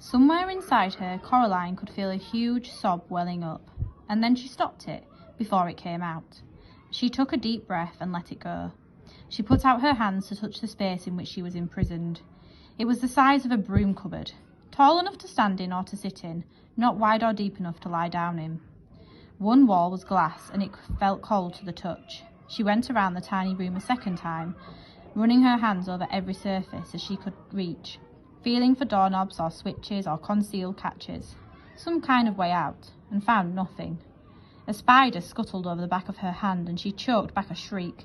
Somewhere inside her, Coraline could feel a huge sob welling up, and then she stopped it before it came out. She took a deep breath and let it go. She put out her hands to touch the space in which she was imprisoned. It was the size of a broom cupboard, tall enough to stand in or to sit in, not wide or deep enough to lie down in. One wall was glass, and it felt cold to the touch. She went around the tiny room a second time, running her hands over every surface as she could reach, feeling for doorknobs or switches or concealed catches, some kind of way out, and found nothing. A spider scuttled over the back of her hand, and she choked back a shriek.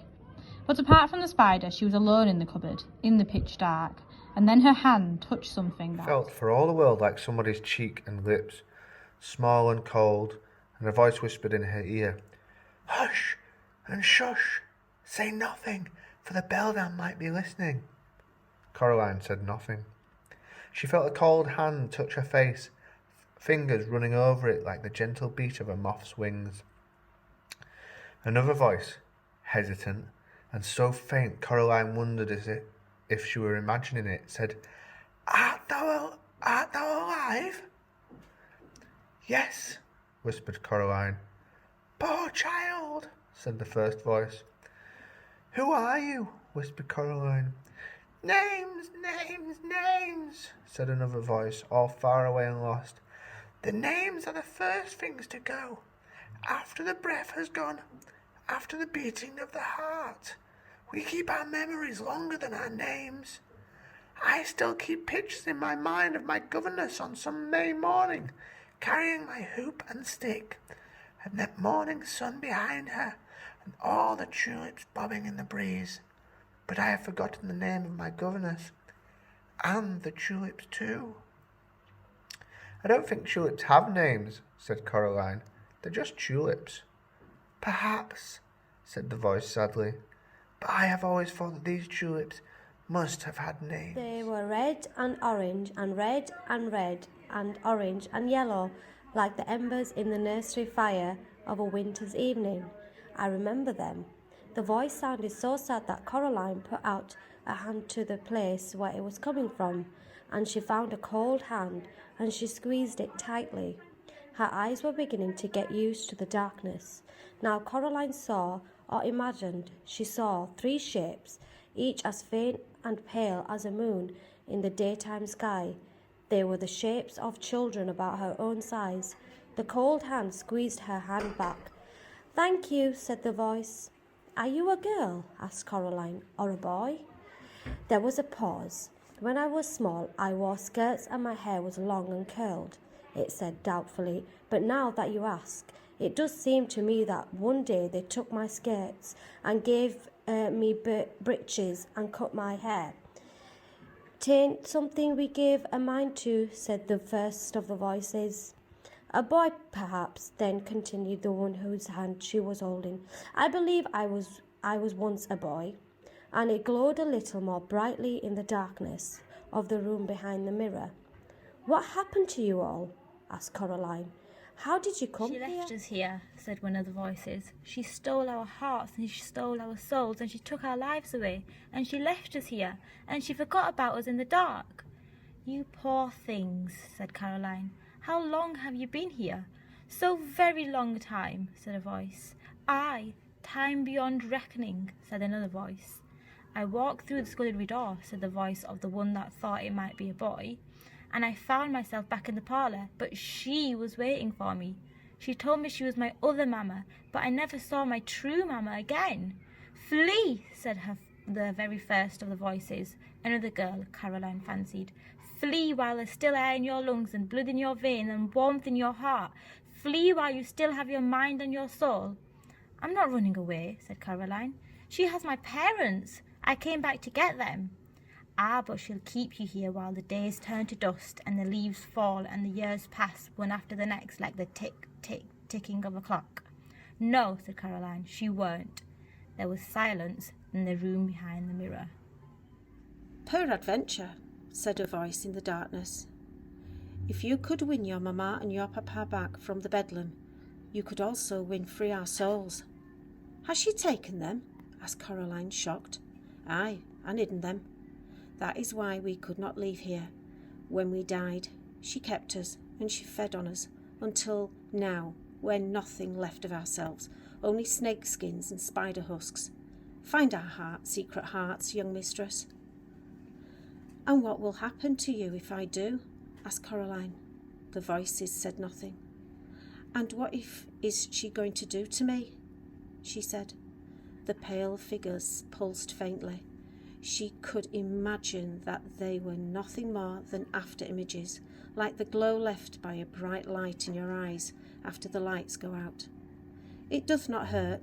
But apart from the spider, she was alone in the cupboard, in the pitch dark, and then her hand touched something that felt for all the world like somebody's cheek and lips, small and cold, and a voice whispered in her ear, "Hush and shush, say nothing, for the beldam might be listening." Coraline said nothing. She felt a cold hand touch her face, fingers running over it like the gentle beat of a moth's wings. Another voice, hesitant and so faint Coraline wondered if she were imagining it, said, Art thou alive?" "Yes," whispered Coraline. "Poor child," said the first voice. "Who are you?" whispered Coraline. "Names, names, names," said another voice, all far away and lost. "The names are the first things to go, after the breath has gone, after the beating of the heart. We keep our memories longer than our names. I still keep pictures in my mind of my governess on some May morning, carrying my hoop and stick, and that morning sun behind her, and all the tulips bobbing in the breeze. But I have forgotten the name of my governess, and the tulips too." "I don't think tulips have names," said Coraline. "They're just tulips." "Perhaps," said the voice sadly, "but I have always thought that these tulips must have had names." They were red and orange and red and red and orange and yellow, like the embers in the nursery fire of a winter's evening. I remember them. The voice sounded so sad that Coraline put out a hand to the place where it was coming from, and she found a cold hand, and she squeezed it tightly. Her eyes were beginning to get used to the darkness. Now Coraline saw, or imagined she saw, 3 shapes, each as faint and pale as a moon in the daytime sky. They were the shapes of children about her own size. The cold hand squeezed her hand back. "Thank you," said the voice. "Are you a girl?" asked Coraline, "or a boy?" There was a pause. "When I was small, I wore skirts and my hair was long and curled," it said doubtfully. "But now that you ask, it does seem to me that one day they took my skirts and gave me breeches and cut my hair." "'Tain't something we give a mind to," said the first of the voices. "A boy, perhaps," then continued the one whose hand she was holding. "I believe I was once a boy," and it glowed a little more brightly in the darkness of the room behind the mirror. "What happened to you all?" asked Coraline. "How did you come here?" "She left us here," said one of the voices. "She stole our hearts, and she stole our souls, and she took our lives away, and she left us here, and she forgot about us in the dark." "You poor things," said Caroline. "How long have you been here?" "So very long a time," said a voice. "Aye, time beyond reckoning," said another voice. "I walked through the scullery door," said the voice of the one that thought it might be a boy, "and I found myself back in the parlour, but she was waiting for me. She told me she was my other mamma, but I never saw my true mamma again." "Flee," said the very first of the voices. Another girl, Caroline fancied. "Flee while there's still air in your lungs and blood in your veins and warmth in your heart. Flee while you still have your mind and your soul." "I'm not running away," said Caroline. "She has my parents. I came back to get them." "Ah, but she'll keep you here while the days turn to dust and the leaves fall and the years pass one after the next like the ticking of a clock." "No," said Caroline, "she won't." There was silence in the room behind the mirror. "Peradventure," said a voice in the darkness, "if you could win your mamma and your papa back from the Bedlam, you could also win free our souls." "Has she taken them?" asked Coraline, shocked. "Aye, and hidden them. That is why we could not leave here when we died. She kept us, and she fed on us, until now we're nothing left of ourselves, only snake skins and spider husks. Find our secret hearts, young mistress." "And what will happen to you if I do?" asked Coraline. The voices said nothing. "And what is she going to do to me?" she said. The pale figures pulsed faintly. She could imagine that they were nothing more than after images, like the glow left by a bright light in your eyes after the lights go out. "It doth not hurt,"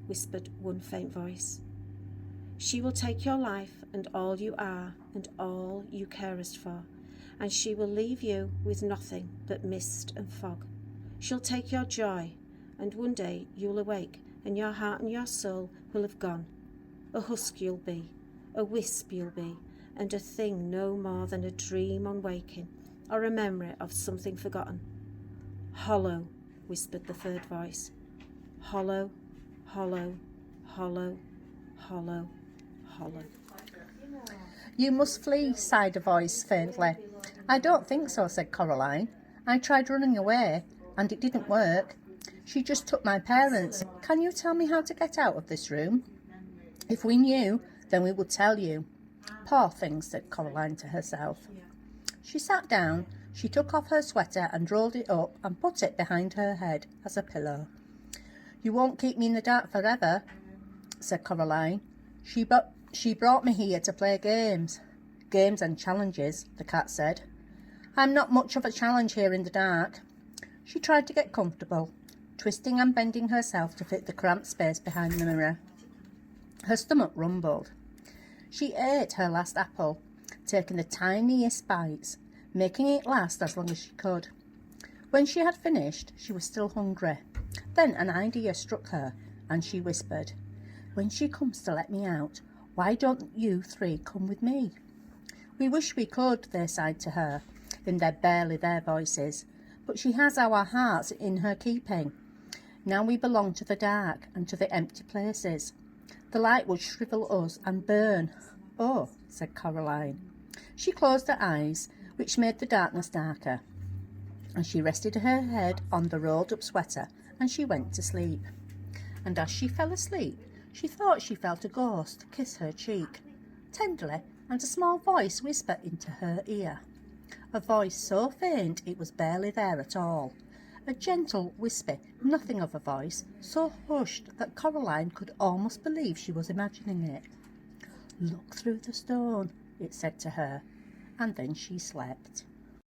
whispered one faint voice. "She will take your life and all you are and all you carest for, and she will leave you with nothing but mist and fog. She'll take your joy, and one day you'll awake and your heart and your soul will have gone. A husk you'll be, a wisp you'll be, and a thing no more than a dream on waking, or a memory of something forgotten." "Hollow," whispered the third voice. "Hollow, hollow, hollow, hollow, hollow." "You must flee," sighed a voice faintly. "I don't think so," said Coraline. "I tried running away, and it didn't work. She just took my parents. Can you tell me how to get out of this room? If we knew, then we would tell you." "Poor thing," said Coraline to herself. She sat down. She took off her sweater and rolled it up and put it behind her head as a pillow. "You won't keep me in the dark forever," said Coraline. She brought me here to play games." "Games and challenges," the cat said. "I'm not much of a challenge here in the dark." She tried to get comfortable, twisting and bending herself to fit the cramped space behind the mirror. Her stomach rumbled. She ate her last apple, taking the tiniest bites, making it last as long as she could. When she had finished, she was still hungry. Then an idea struck her, and she whispered, "When she comes to let me out, why don't you three come with me?" "We wish we could," they sighed to her, in their barely there voices, "but she has our hearts in her keeping. Now we belong to the dark and to the empty places. The light would shrivel us and burn." "Oh," said Coraline. She closed her eyes, which made the darkness darker, and she rested her head on the rolled-up sweater, and she went to sleep. And as she fell asleep, she thought she felt a ghost kiss her cheek, tenderly, and a small voice whisper into her ear. A voice so faint it was barely there at all. A gentle whisper, nothing of a voice, so hushed that Coraline could almost believe she was imagining it. "Look through the stone," it said to her, and then she slept.